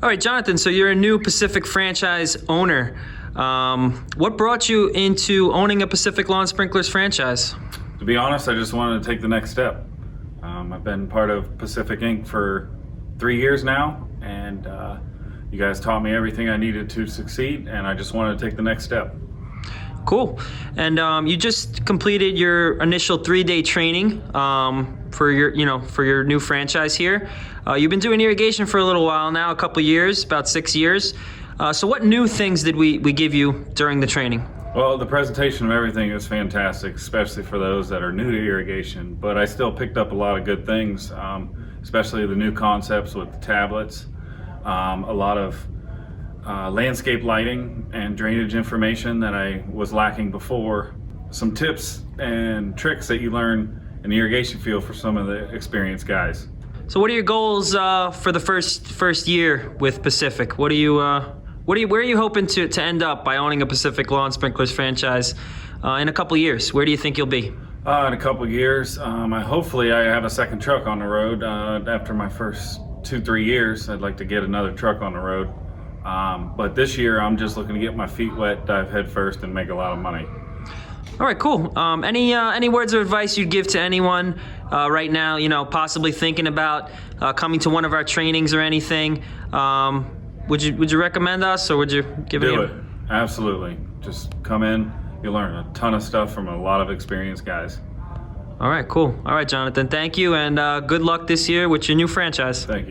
All right, Jonathan, so you're a new Pacific franchise owner. What brought you into owning a Pacific Lawn Sprinklers franchise? To be honest, I just wanted to take the next step. I've been part of Pacific Inc. for 3 years now, and you guys taught me everything I needed to succeed, and I just wanted to take the next step. Cool. And you just completed your initial 3-day training for your new franchise here. You've been doing irrigation for a little while now, a couple years, about 6 years. So what new things did we give you during the training? Well, the presentation of everything is fantastic, especially for those that are new to irrigation, but I still picked up a lot of good things, especially the new concepts with the tablets, a lot of landscape lighting and drainage information that I was lacking before, some tips and tricks that you learn in the irrigation field for some of the experienced guys. So what are your goals for the first year with Pacific? Where are you hoping to end up by owning a Pacific Lawn Sprinklers franchise in a couple years? Where do you think you'll be? In a couple years, hopefully I have a second truck on the road. After my first 2-3 years, I'd like to get another truck on the road. But this year, I'm just looking to get my feet wet, dive head first, and make a lot of money. All right, cool. Any words of advice you'd give to anyone right now, possibly thinking about coming to one of our trainings or anything? Would you recommend us, or would you give it? Do it. Absolutely. Just come in. You'll learn a ton of stuff from a lot of experienced guys. All right, cool. All right, Jonathan, thank you, and good luck this year with your new franchise. Thank you.